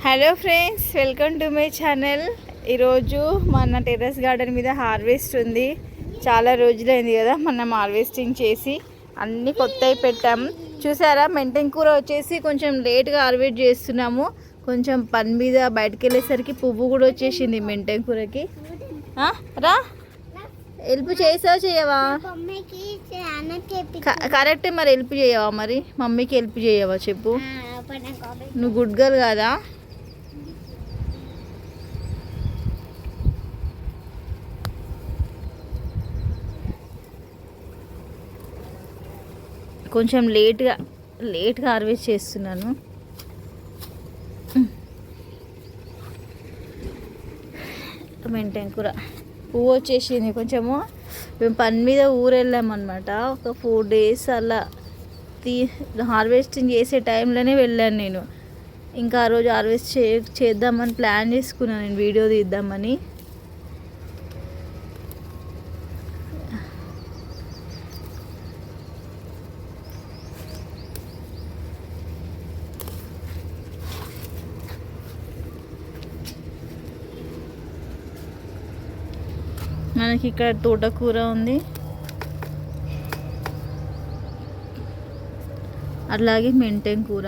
Hello friends, welcome to my channel. ఈరోజు మన terrace garden మీద హార్వెస్ట్ ఉంది. చాలా రోజులైంది కదా మనం హార్వెస్టింగ్ చేసి, అన్నీ కొత్తవి పెట్టాము. చూసారా, మెంటెన్ కూర వచ్చేసి కొంచెం లేట్గా హార్వెస్ట్ చేస్తున్నాము. కొంచెం పని మీద బయటకు వెళ్ళేసరికి పువ్వు కూడా వచ్చేసింది మెంటెన్ కూరకి. రా, హెల్ప్ చేసావా చేయవా? కరెక్టే, మరి హెల్ప్ చేయవా? మరి మమ్మీకి హెల్ప్ చేయవా చెప్పు? నువ్వు గుడ్ గర్ల్ కదా? కొంచెం లేట్గా హార్వెస్ట్ చేస్తున్నాను. మెంటెన్ కూర పువ్వు వచ్చేసింది. కొంచెము మేము పని మీద ఊరు వెళ్ళామన్నమాట. ఒక 4 days అలా హార్వెస్టింగ్ చేసే టైంలోనే వెళ్ళాను నేను. ఇంకా ఆ రోజు హార్వెస్ట్ చేద్దామని ప్లాన్ చేసుకున్నాను, నేను వీడియో తీద్దామని. మనకి ఇక్కడ తోటకూర ఉంది, అలాగే మెంటెన్ కూర.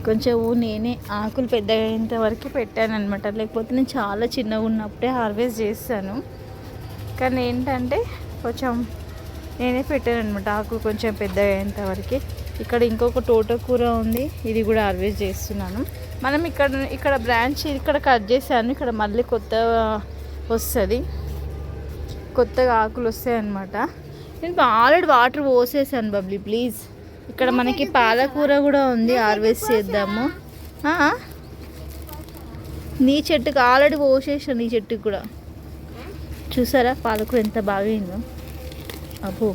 కొంచెం నేనే ఆకులు పెద్దగా అయ్యేంత వరకు పెట్టాను అనమాట. లేకపోతే నేను చాలా చిన్నగా ఉన్నప్పుడే హార్వెస్ట్ చేస్తాను. కానీ ఏంటంటే కొంచెం నేనే పెట్టాను అనమాట ఆకులు కొంచెం పెద్దగా అయ్యేంత వరకు. ఇక్కడ ఇంకొక తోటకూర ఉంది, ఇది కూడా హార్వెస్ట్ చేస్తున్నాను. మనం ఇక్కడ బ్రాంచ్ ఇక్కడ కట్ చేశాను. ఇక్కడ మళ్ళీ కొత్తగా వస్తుంది, కొత్తగా ఆకులు వస్తాయి అన్నమాట. నేను ఆల్రెడీ వాటర్ పోసేసాను బబ్లీ, ప్లీజ్. ఇక్కడ మనకి పాలకూర కూడా ఉంది, హార్వెస్ట్ చేద్దాము. నీ చెట్టుకి ఆల్రెడీ పోసేసాను, నీ చెట్టుకి కూడా. చూసారా పాలకూర ఎంత బాగా అయిందో. అబ్బో,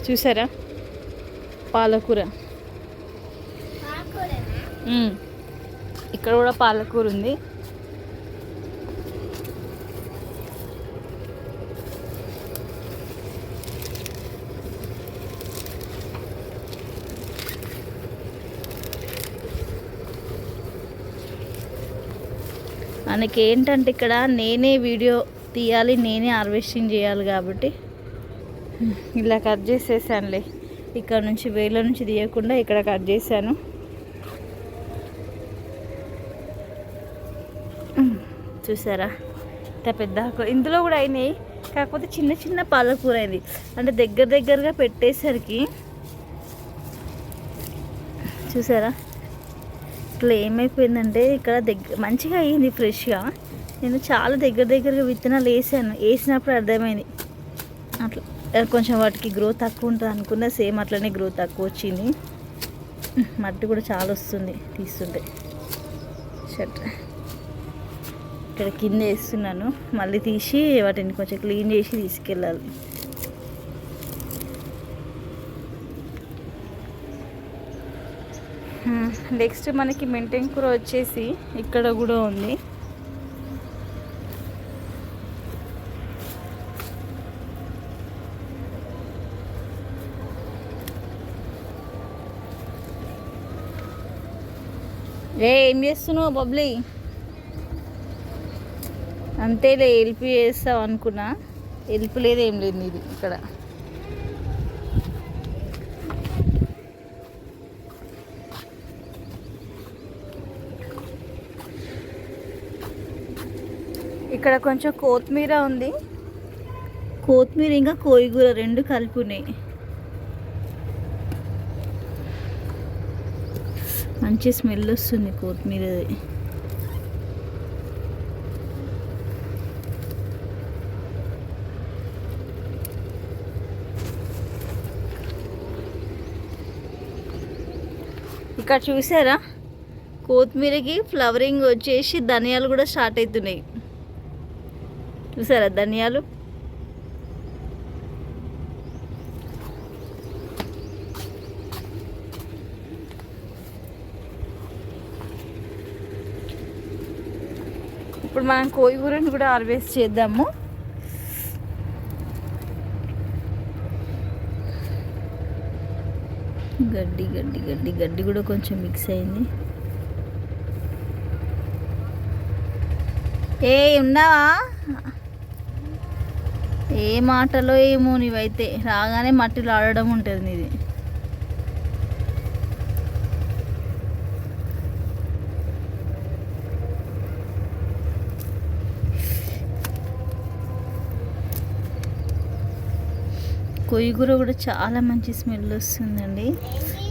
చూసారా పాలకూర. ఇక్కడ కూడా పాలకూర ఉంది. మనకి ఏంటంటే ఇక్కడ నేనే వీడియో తీయాలి, నేనే హార్వెస్టింగ్ చేయాలి కాబట్టి ఇలా కట్ చేసేసానులే. ఇక్కడ నుంచి వేలో నుంచి తీయకుండా ఇక్కడ కట్ చేశాను. చూసారా ఇంత పెద్ద ఇందులో కూడా అయినాయి, కాకపోతే చిన్న చిన్న పాలకూర అయింది. అంటే దగ్గరగా పెట్టేసరికి చూసారా ఇట్లా ఏమైపోయిందంటే ఇక్కడ మంచిగా అయ్యింది ఫ్రెష్గా. నేను చాలా దగ్గరగా విత్తనాలు వేసినప్పుడు అర్థమైంది అట్లా కొంచెం వాటికి గ్రోత్ తక్కువ ఉంటుంది అనుకున్నా. సేమ్ అట్లనే గ్రోత్ తక్కువ వచ్చింది. మట్టి కూడా చాలా వస్తుంది తీస్తుంటే. షట్ ఇక్కడ కింద వేస్తున్నాను, మళ్ళీ తీసి వాటిని కొంచెం క్లీన్ చేసి తీసుకెళ్ళాలి. నెక్స్ట్ మనకి మెంటెన్ కూర వచ్చేసి ఇక్కడ కూడా ఉంది. ఏం చేస్తున్నావు బబ్లీ? అంతేలే, హెల్ప్ చేస్తావు అనుకున్నా, హెల్ప్ లేదు ఏం లేదు ఇది. ఇక్కడ ఇక్కడ కొంచెం కొత్తిమీర ఉంది, కొత్తిమీర ఇంకా కోయిగూర రెండు కలిపి ఉన్నాయి. మంచి స్మెల్ వస్తుంది కొత్తిమీరది. ఇక్కడ చూసారా కొత్తిమీరకి ఫ్లవరింగ్ వచ్చేసి ధనియాలు కూడా స్టార్ట్ అవుతున్నాయి. చూసారా ధనియాలు. ఇప్పుడు మనం కోయిగూరని కూడా హార్వెస్ట్ చేద్దాము. గడ్డి గడ్డి గడ్డి గడ్డి కూడా కొంచెం మిక్స్ అయింది. ఉన్నావా? ఏ మాటలో ఏమో నీవైతే, రాగానే మట్టిలో ఆడడం ఉంటుంది నీది. కొయ్యగూర కూడా చాలా మంచి స్మెల్ వస్తుందండి.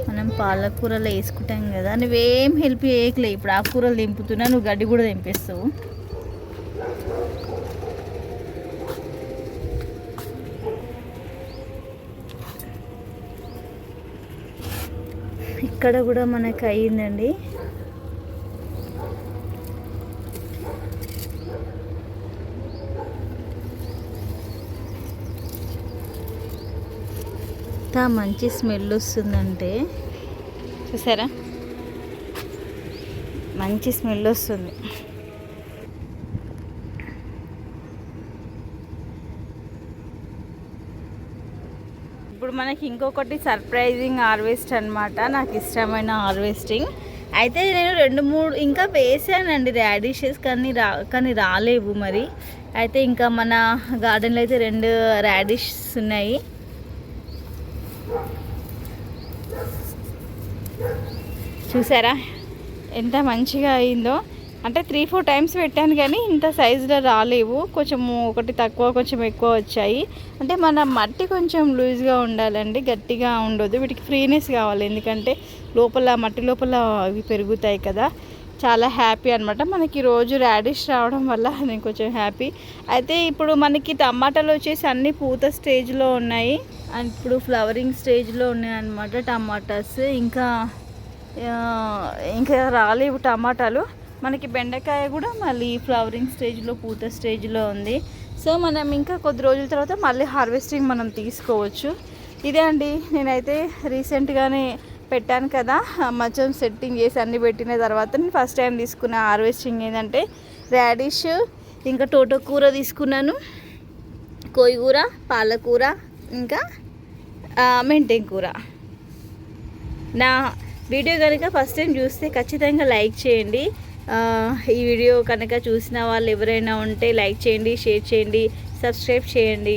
మనం పాలకూరలో వేసుకుంటాం కదా. నువ్వేం హెల్ప్ చేయకలే. ఇప్పుడు ఆ కూరలు దింపుతున్నా, నువ్వు గడ్డి కూడా దింపేస్తావు. ఇక్కడ కూడా మనకు అయ్యిందండి. ఎంత మంచి స్మెల్ వస్తుందంటే చూసారా, మంచి స్మెల్ వస్తుంది. ఇప్పుడు మనకి ఇంకొకటి సర్ప్రైజింగ్ హార్వెస్ట్ అనమాట. నాకు ఇష్టమైన హార్వెస్టింగ్ అయితే నేను 2-3 ఇంకా వేసానండి రాడిషెస్, కానీ రాలేవు మరి. అయితే ఇంకా మన గార్డెన్లో అయితే 2 రాడిషెస్ ఉన్నాయి. చూసారా ఎంత మంచిగా అయిందో. అంటే 3-4 టైమ్స్ పెట్టాను కానీ ఇంత సైజులో రాలేవు. కొంచెం ఒకటి తక్కువ కొంచెం ఎక్కువ వచ్చాయి. అంటే మన మట్టి కొంచెం లూజ్గా ఉండాలండి, గట్టిగా ఉండదు. వీటికి ఫ్రీనెస్ కావాలి, ఎందుకంటే లోపల మట్టి లోపల అవి పెరుగుతాయి కదా. చాలా హ్యాపీ అనమాట. మనకి రోజు రాడిష్ రావడం వల్ల నేను కొంచెం హ్యాపీ. అయితే ఇప్పుడు మనకి టమాటాలు వచ్చేసి అన్నీ పూత స్టేజ్లో ఉన్నాయి, అండ్ ఇప్పుడు ఫ్లవరింగ్ స్టేజ్లో ఉన్నాయి అన్నమాట టమాటాస్. ఇంకా రాలేవు టమాటాలు. మనకి బెండకాయ కూడా మళ్ళీ ఫ్లవరింగ్ స్టేజ్లో పూత స్టేజ్లో ఉంది. సో మనం ఇంకా కొద్ది రోజుల తర్వాత మళ్ళీ హార్వెస్టింగ్ మనం తీసుకోవచ్చు. ఇదే అండి, నేనైతే రీసెంట్గానే పెట్టాను కదా, మంచం సెట్టింగ్ చేసి అన్నీ పెట్టిన తర్వాత నేను ఫస్ట్ టైం తీసుకున్న హార్వెస్టింగ్ ఏంటంటే రాడిష్, ఇంకా తోటకూర తీసుకున్నాను, కోయిగూర, పాలకూర, ఇంకా మెంతెం కూర. నా వీడియో కనుక ఫస్ట్ టైం చూస్తే ఖచ్చితంగా లైక్ చేయండి. ఈ వీడియో కనుక చూసిన వాళ్ళు ఎవరైనా ఉంటే లైక్ చేయండి, షేర్ చేయండి, సబ్స్క్రైబ్ చేయండి.